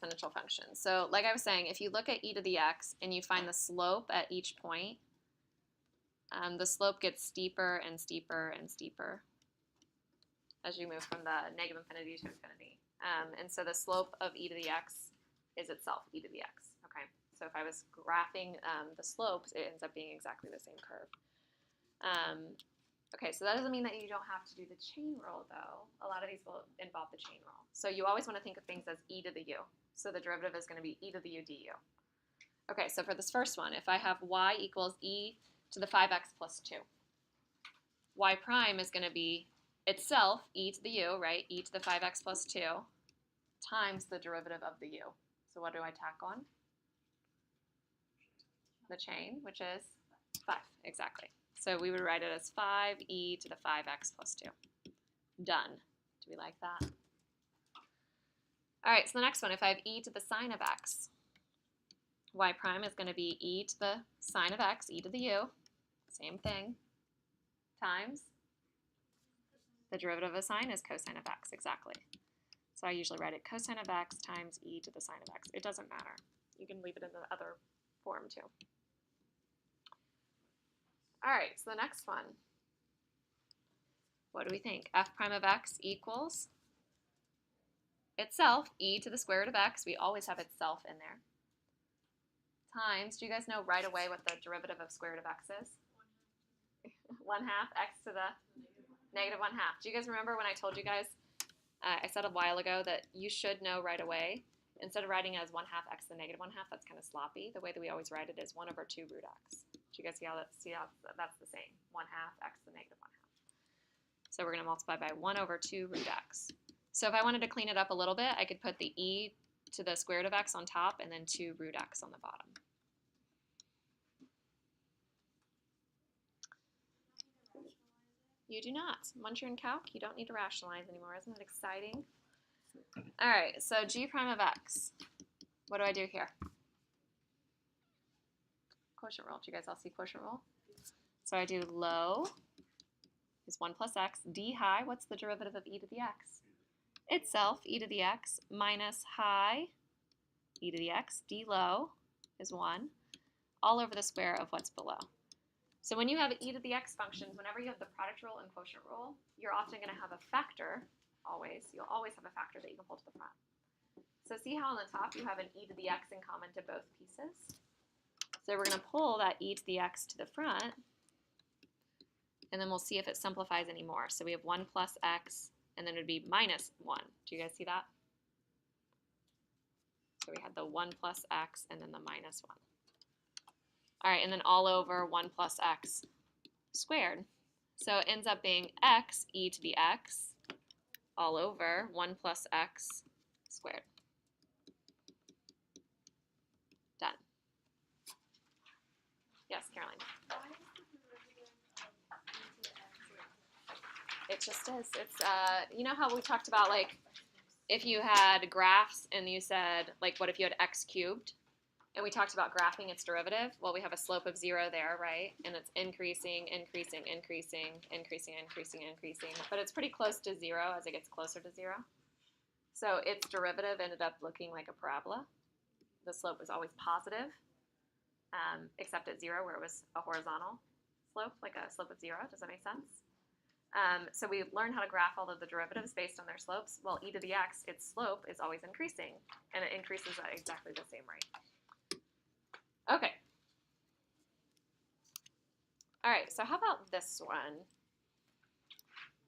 exponential function. So like I was saying, if you look at e to the x and you find the slope at each point, the slope gets steeper and steeper and steeper as you move from the negative infinity to infinity. And so the slope of e to the x is itself e to the x. Okay, so if I was graphing the slopes, it ends up being exactly the same curve. Okay, so that doesn't mean that you don't have to do the chain rule, though. A lot of these will involve the chain rule. So you always want to think of things as e to the u. So the derivative is going to be e to the u du. Okay, so for this first one, if I have y equals e to the 5x plus 2, y prime is going to be itself e to the u, right? E to the 5x plus 2 times the derivative of the u. So what do I tack on? The chain, which is 5, exactly. So we would write it as 5e to the 5x plus 2. Done. Do we like that? All right, so the next one, if I have e to the sine of x, y prime is going to be e to the sine of x, e to the u, same thing, times the derivative of sine is cosine of x, exactly. So I usually write it cosine of x times e to the sine of x. It doesn't matter. You can leave it in the other form too. All right, so the next one. What do we think? F prime of x equals itself, e to the square root of x. We always have itself in there. Times, do you guys know right away what the derivative of square root of x is? 1/2 x to the negative 1/2. Do you guys remember when I told you guys, I said a while ago that you should know right away, instead of writing it as 1/2 x to the negative 1/2, that's kind of sloppy. The way that we always write it is 1/2 root x. Do you guys see how that's the same? 1/2 x to the negative 1/2. So we're going to multiply by 1/2 root x. So if I wanted to clean it up a little bit, I could put the e to the square root of x on top and then 2 root x on the bottom. You do not. Once you're in calc, you don't need to rationalize anymore. Isn't that exciting? All right, so g prime of x. What do I do here? Quotient rule. Do you guys all see quotient rule? So I do low is 1 plus x. D high, what's the derivative of e to the x? Itself, e to the x, minus high, e to the x. D low is 1, all over the square of what's below. So when you have e to the x functions, whenever you have the product rule and quotient rule, you're often going to have a factor, always. You'll always have a factor that you can pull to the front. So see how on the top you have an e to the x in common to both pieces? So we're going to pull that e to the x to the front, and then we'll see if it simplifies anymore. So we have 1 plus x, and then it would be minus 1. Do you guys see that? So we had the 1 plus x and then the minus 1. All right, and then all over 1 plus x squared. So it ends up being x e to the x all over 1 plus x squared. Done. Yes, Caroline? It just is. It's, you know how we talked about, like, if you had graphs and you said, like, what if you had x cubed? And we talked about graphing its derivative. Well, we have a slope of 0 there, right? And it's increasing, increasing, increasing, increasing, increasing, increasing. But it's pretty close to 0 as it gets closer to 0. So its derivative ended up looking like a parabola. The slope was always positive, except at 0 where it was a horizontal slope, like a slope of 0. Does that make sense? So we learned how to graph all of the derivatives based on their slopes. Well, e to the x, its slope is always increasing, and it increases at exactly the same rate. Okay. All right, so how about this one?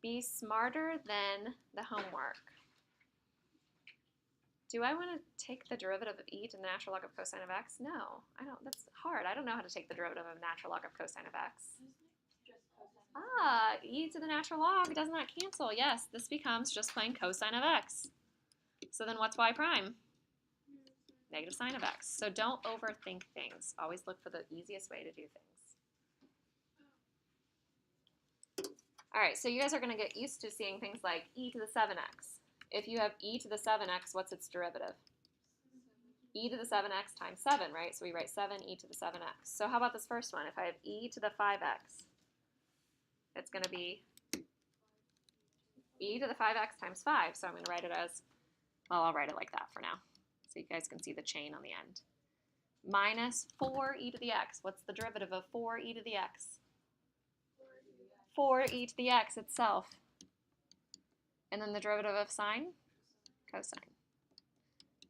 Be smarter than the homework. Do I want to take the derivative of e to the natural log of cosine of x? No, I don't. That's hard. I don't know how to take the derivative of natural log of cosine of x. Ah, e to the natural log does not cancel. Yes, this becomes just plain cosine of x. So then what's y prime? Negative sine of x. So don't overthink things. Always look for the easiest way to do things. All right, so you guys are going to get used to seeing things like e to the 7x. If you have e to the 7x, what's its derivative? E to the 7x times 7, right? So we write 7e to the 7x. So how about this first one? If I have e to the 5x, it's going to be e to the 5x times 5. So I'm going to write it as, well, I'll write it like that for now. So you guys can see the chain on the end. Minus 4e to the x. What's the derivative of 4e to the x? 4e to the x itself. And then the derivative of sine? Cosine.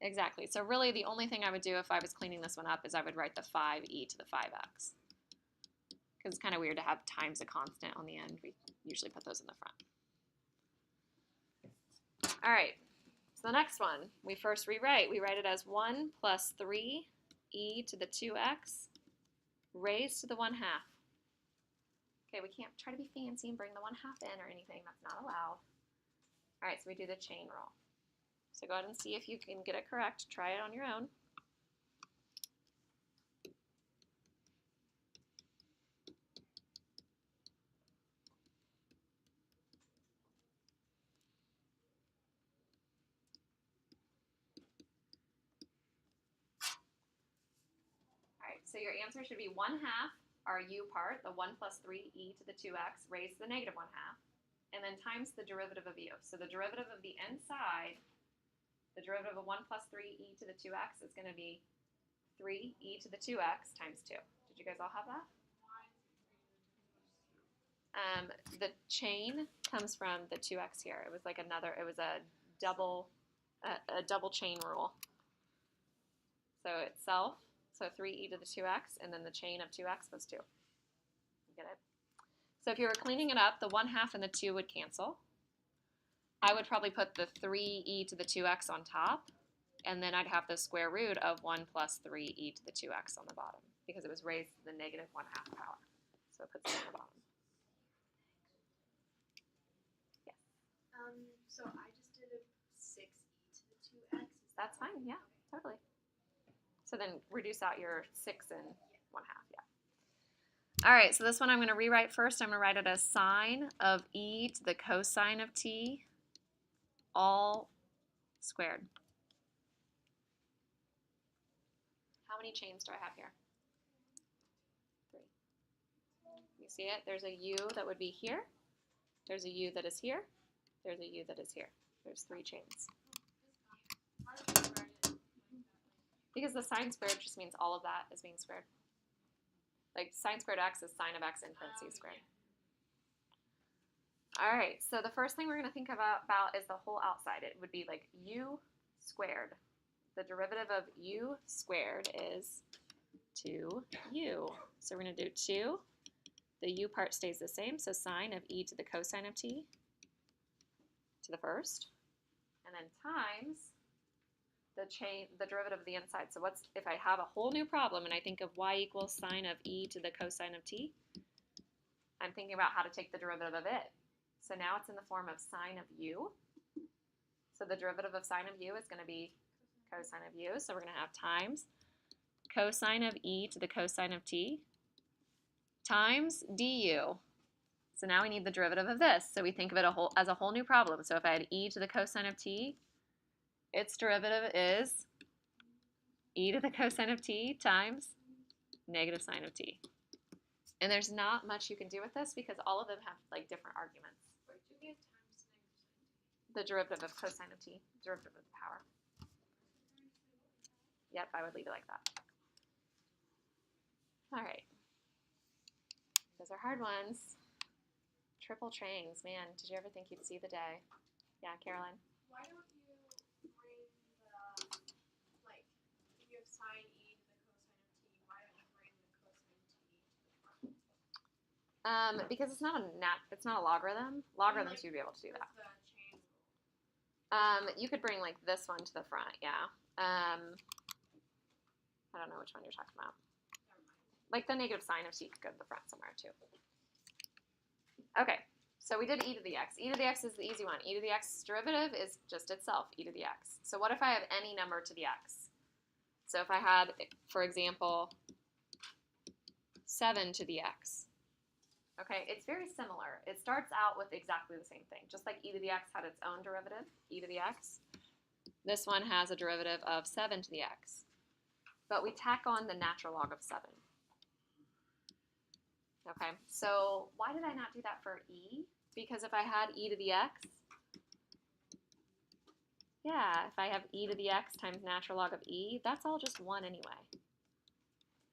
Exactly. So really the only thing I would do if I was cleaning this one up is I would write the 5e to the 5x. Because it's kind of weird to have times a constant on the end. We usually put those in the front. All right. So the next one, we first rewrite. We write it as 1 plus 3e to the 2x raised to the 1/2. Okay, we can't try to be fancy and bring the 1/2 in or anything. That's not allowed. All right, so we do the chain rule. So go ahead and see if you can get it correct. Try it on your own. All right, so your answer should be 1/2, our u part, the 1 plus 3e to the 2x raised to the negative 1/2, and then times the derivative of u. So the derivative of the inside, the derivative of 1 plus 3e to the 2x is going to be 3e to the 2x times 2. Did you guys all have that? The chain comes from the 2x here. It was like it was a double chain rule. So itself, so 3e to the 2x, and then the chain of 2x was 2. You get it? So if you were cleaning it up, the 1/2 and the 2 would cancel. I would probably put the 3e to the 2x on top, and then I'd have the square root of 1 plus 3e to the 2x on the bottom, because it was raised to the negative 1/2 power. So it puts it on the bottom. Yes? So I just did a 6e to the 2x. That's fine, yeah, totally. So then reduce out your 6 and 1/2, yeah. All right, so this one I'm going to rewrite first. I'm going to write it as sine of e to the cosine of t all squared. How many chains do I have here? 3. You see it? There's a u that would be here. There's a u that is here. There's a u that is here. There's 3 chains. Because the sine squared just means all of that is being squared. Like sine squared x is sine of x in parentheses squared. All right, so the first thing we're going to think about is the whole outside. It would be like u squared. The derivative of u squared is 2u. So we're going to do 2. The u part stays the same, so sine of e to the cosine of t to the first. And then times the derivative of the inside. So if I have a whole new problem and I think of y equals sine of e to the cosine of t, I'm thinking about how to take the derivative of it. So now it's in the form of sine of u. So the derivative of sine of u is going to be cosine of u. So we're going to have times cosine of e to the cosine of t times du. So now we need the derivative of this. So we think of it as a whole new problem. So if I had e to the cosine of t, its derivative is e to the cosine of t times negative sine of t. And there's not much you can do with this because all of them have like different arguments. Wait, do we have times negative sine of t? The derivative of cosine of t, derivative of the power. Yep, I would leave it like that. All right. Those are hard ones. Triple chains, man, did you ever think you'd see the day? Yeah, Caroline? Why don't you bring if you have sine e to the cosine of t, why don't you bring the cosine t to the front? Because it's not a logarithm. Logarithms you'd be able to do that. The chain rule. You could bring like this one to the front, yeah. I don't know which one you're talking about. Never mind. Like the negative sine of t could go to the front somewhere too. Okay, so we did e to the x. E to the x is the easy one. E to the x derivative is just itself, e to the x. So what if I have any number to the x? So if I had, for example, 7 to the x. Okay, it's very similar. It starts out with exactly the same thing. Just like e to the x had its own derivative, e to the x, this one has a derivative of 7 to the x. But we tack on the natural log of 7. Okay, so why did I not do that for e? Because if I had e to the x, Yeah, if I have e to the x times natural log of e, that's all just 1 anyway.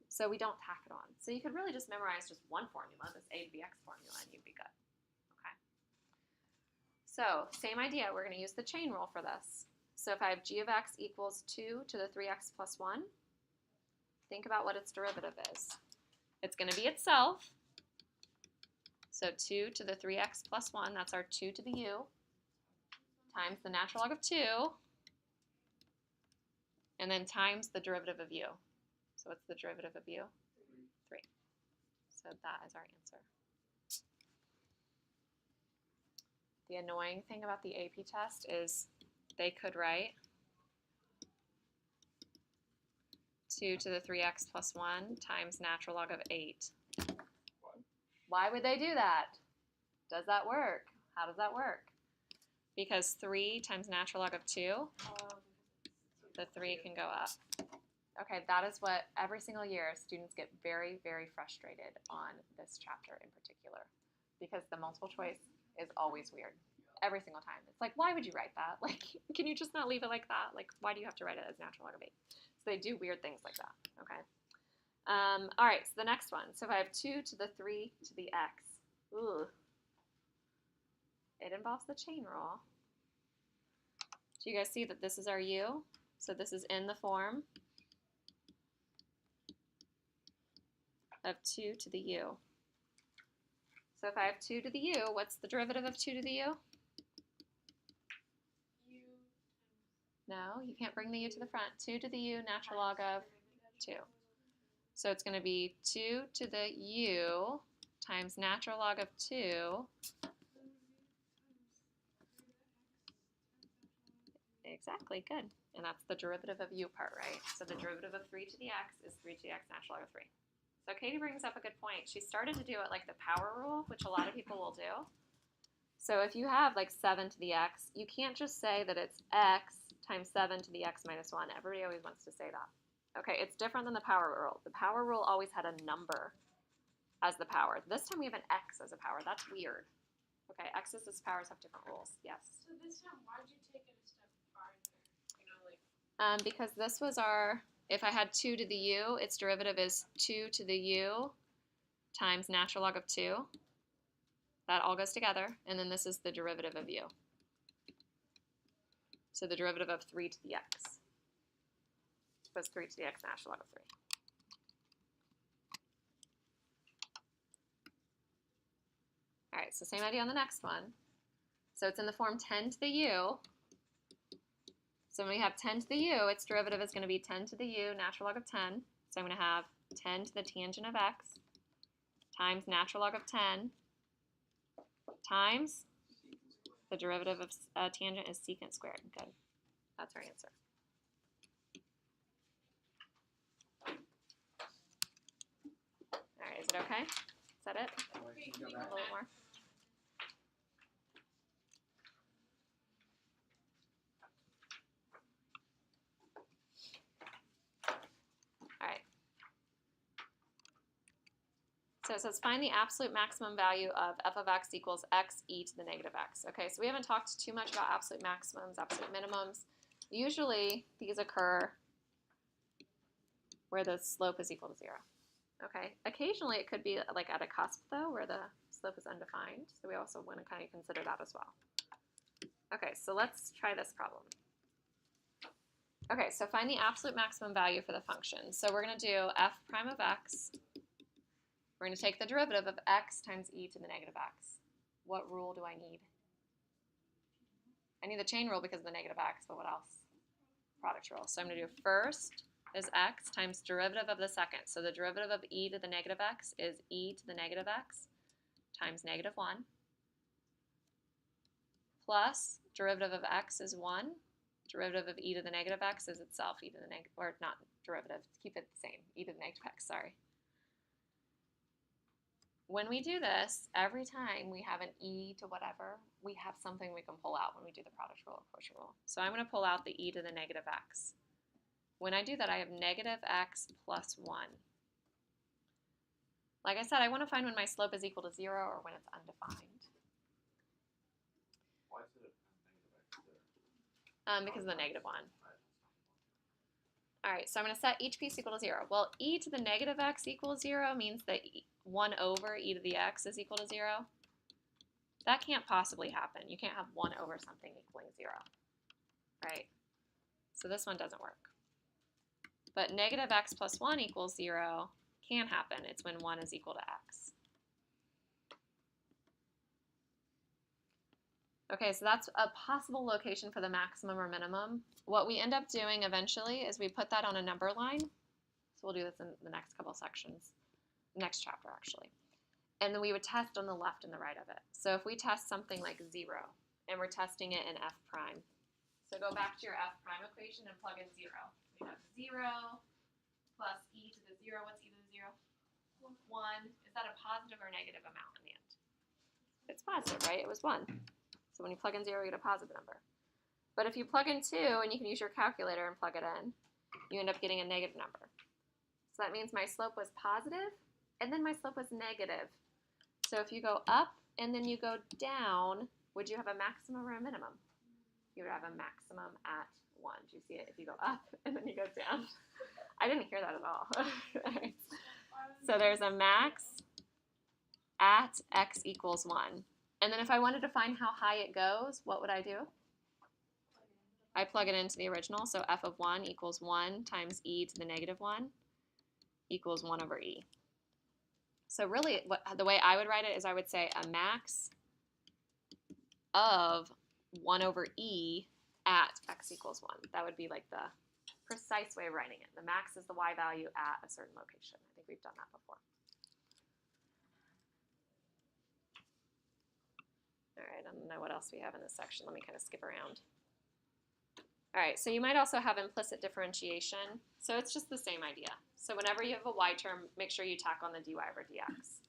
So we don't tack it on. So you could really just memorize just one formula, this a to the x formula, and you'd be good. Okay. So same idea, we're going to use the chain rule for this. So if I have g of x equals 2 to the 3x plus 1, think about what its derivative is. It's going to be itself. So 2 to the 3x plus 1, that's our 2 to the u, times the natural log of 2, and then times the derivative of u. So what's the derivative of u? 3. So that is our answer. The annoying thing about the AP test is they could write 2 to the 3x plus 1 times natural log of 8. Why would they do that? Does that work? How does that work? Because 3 times natural log of 2, the 3 can go up. Okay, that is what every single year students get very, very frustrated on this chapter in particular, because the multiple choice is always weird. Every single time. It's like, why would you write that? Like, can you just not leave it like that? Like, why do you have to write it as natural log of 8? So they do weird things like that, okay? All right, so the next one. So if I have 2 to the 3 to the x, ooh, it involves the chain rule. Do you guys see that this is our u? So this is in the form of 2 to the u. So if I have 2 to the u, what's the derivative of 2 to the u? No, you can't bring the u to the front. 2 to the u, natural log of 2. So it's going to be 2 to the u times natural log of 2. Exactly, good. And that's the derivative of u part, right? So the derivative of 3 to the x is 3 to the x natural log of 3. So Katie brings up a good point. She started to do it like the power rule, which a lot of people will do. So if you have like 7 to the x, you can't just say that it's x times 7 to the x minus 1. Everybody always wants to say that. Okay, it's different than the power rule. The power rule always had a number as the power. This time we have an x as a power. That's weird. Okay, x's as powers have different rules. Yes? So this time, why'd you take it a step farther? You know, like... Because this was our, if I had 2 to the u, its derivative is 2 to the u times natural log of 2. That all goes together. And then this is the derivative of u. So the derivative of 3 to the x was 3 to the x natural log of 3. All right, so same idea on the next one. So it's in the form 10 to the u. So when we have 10 to the u, its derivative is going to be 10 to the u, natural log of 10. So I'm going to have 10 to the tangent of x times natural log of 10 times the derivative of tangent is secant squared. Good. That's our answer. All right, is it okay? Is that it? A little more? All right. So it says find the absolute maximum value of f of x equals x e to the negative x. Okay, so we haven't talked too much about absolute maximums, absolute minimums. Usually these occur where the slope is equal to 0. Okay, occasionally it could be like at a cusp though, where the slope is undefined. So we also want to kind of consider that as well. Okay, so let's try this problem. Okay, so find the absolute maximum value for the function. So we're going to do f prime of x. We're going to take the derivative of x times e to the negative x. What rule do I need? I need the chain rule because of the negative x, but what else? Product rule. So I'm going to do first is x times derivative of the second. So the derivative of e to the negative x is e to the negative x times negative 1 plus derivative of x is 1. Derivative of e to the negative x is itself e to the negative, or not derivative, keep it the same, e to the negative x, sorry. When we do this, every time we have an e to whatever, we have something we can pull out when we do the product rule or quotient rule. So I'm going to pull out the e to the negative x. When I do that, I have negative x plus 1. Like I said, I want to find when my slope is equal to 0 or when it's undefined. Why is it a negative x there? because of the negative 1. All right, so I'm going to set each piece equal to 0. Well, e to the negative x equals 0 means that 1 over e to the x is equal to 0. That can't possibly happen. You can't have 1 over something equaling 0, right? So this one doesn't work. But negative x plus 1 equals 0 can happen. It's when 1 is equal to x. Okay, so that's a possible location for the maximum or minimum. What we end up doing eventually is we put that on a number line. So we'll do this in the next couple sections, next chapter actually. And then we would test on the left and the right of it. So if we test something like 0, and we're testing it in f prime. So go back to your f prime equation and plug in 0. We have 0 plus e to the 0. What's e to the 0? 1. Is that a positive or negative amount in the end? It's positive, right? It was 1. So when you plug in 0, you get a positive number. But if you plug in 2, and you can use your calculator and plug it in, you end up getting a negative number. So that means my slope was positive, and then my slope was negative. So if you go up and then you go down, would you have a maximum or a minimum? You would have a maximum at 1. Do you see it? If you go up and then you go down. I didn't hear that at all. So there's a max at x equals 1. And then if I wanted to find how high it goes, what would I do? I plug it into the original. So f of 1 equals 1 times e to the negative 1 equals 1 over e. So really, the way I would write it is I would say a max of 1 over e at x equals 1. That would be like the precise way of writing it. The max is the y value at a certain location. I think we've done that before. All right, I don't know what else we have in this section. Let me kind of skip around. All right, so you might also have implicit differentiation. So it's just the same idea. So whenever you have a y term, make sure you tack on the dy over dx.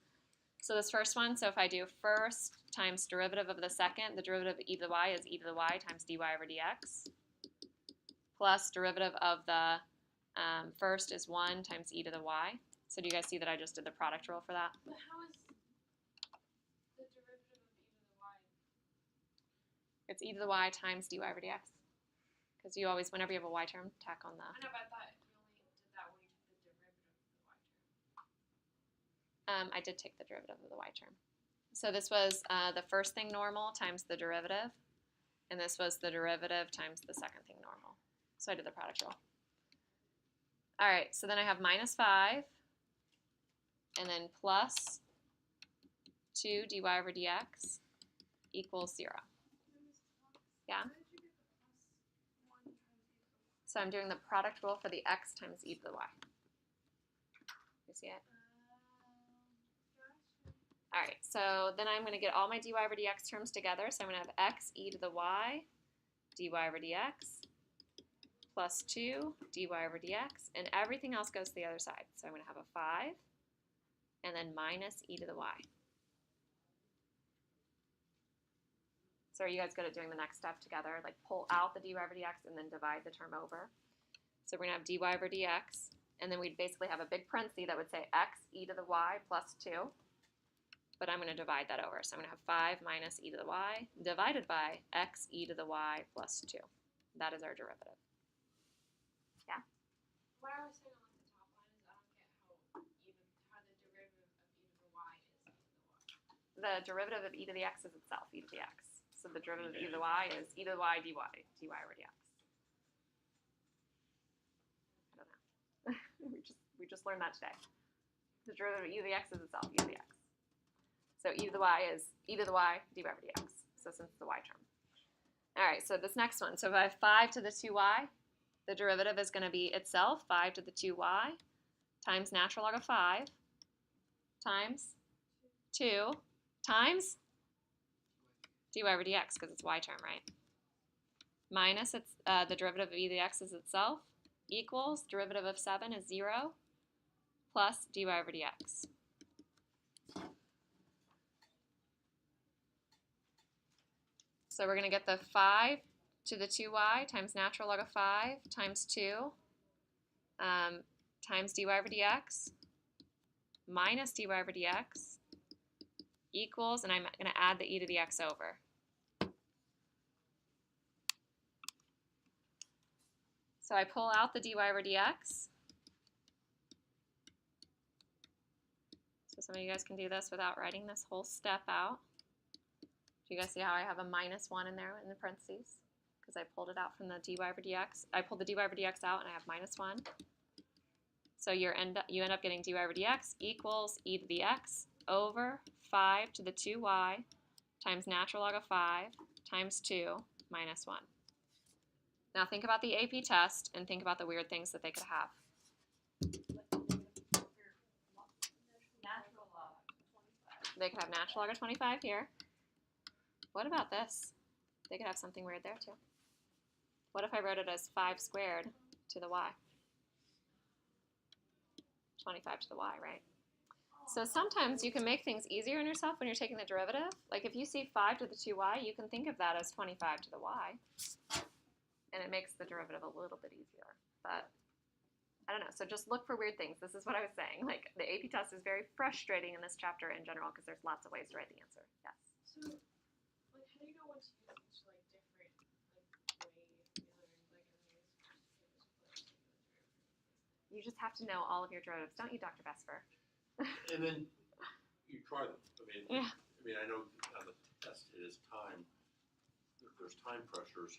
So this first one, so if I do first times derivative of the second, the derivative of e to the y is e to the y times dy over dx, plus derivative of the first is 1 times e to the y. So do you guys see that I just did the product rule for that? But how is the derivative of e to the y? It's e to the y times dy over dx. Because you always, whenever you have a y term, tack on the... I know, but I thought you only did that when you took the derivative of the y term. I did take the derivative of the y term. So this was the first thing normal times the derivative, and this was the derivative times the second thing normal. So I did the product rule. All right, so then I have minus 5, and then plus 2 dy over dx equals 0. Yeah? How did you get the plus 1 times e to the y? So I'm doing the product rule for the x times e to the y. You see it? All right, so then I'm going to get all my dy over dx terms together. So I'm going to have x e to the y dy over dx plus 2 dy over dx, and everything else goes to the other side. So I'm going to have a 5 and then minus e to the y. So are you guys good at doing the next step together? Like pull out the dy over dx and then divide the term over. So we're going to have dy over dx, and then we'd basically have a big parenthesis that would say x e to the y plus 2. But I'm going to divide that over. So I'm going to have 5 minus e to the y divided by x e to the y plus 2. That is our derivative. Yeah? What I was saying on like the top line is I don't get how the derivative of e to the y is e to the y. The derivative of e to the x is itself, e to the x. So the derivative of e to the y is e to the y dy over dx. I don't know. we just learned that today. The derivative of e to the x is itself, e to the x. So e to the y is e to the y dy over dx. So since it's the y term. All right, so this next one. So if I have 5 to the 2y, the derivative is going to be itself, 5 to the 2y, times natural log of 5, times 2, times dy over dx, because it's y term, right? Minus it's the derivative of e to the x is itself, equals derivative of 7 is 0, plus dy over dx. So we're going to get the 5 to the 2y times natural log of 5 times 2 times dy over dx minus dy over dx equals, and I'm going to add the e to the x over. So I pull out the dy over dx. So some of you guys can do this without writing this whole step out. Do you guys see how I have a minus 1 in there in the parentheses? Because I pulled it out from the dy over dx. I pulled the dy over dx out and I have minus 1. So you end up getting dy over dx equals e to the x over 5 to the 2y times natural log of 5 times 2 minus 1. Now think about the AP test and think about the weird things that they could have. Natural log 25. They could have natural log of 25 here. What about this? They could have something weird there too. What if I wrote it as 5 squared to the y? 25 to the y, right? So sometimes you can make things easier on yourself when you're taking the derivative. Like if you see 5 to the 2y, you can think of that as 25 to the y. And it makes the derivative a little bit easier. But I don't know. So just look for weird things. This is what I was saying. Like the AP test is very frustrating in this chapter in general because there's lots of ways to write the answer. Yes. So, like, how do you know what to use each like different like way we learned like You just have to know all of your derivatives, don't you, Dr. Vesper? And then you try them. I mean, Yeah. I know on the test it is time. There's time pressures.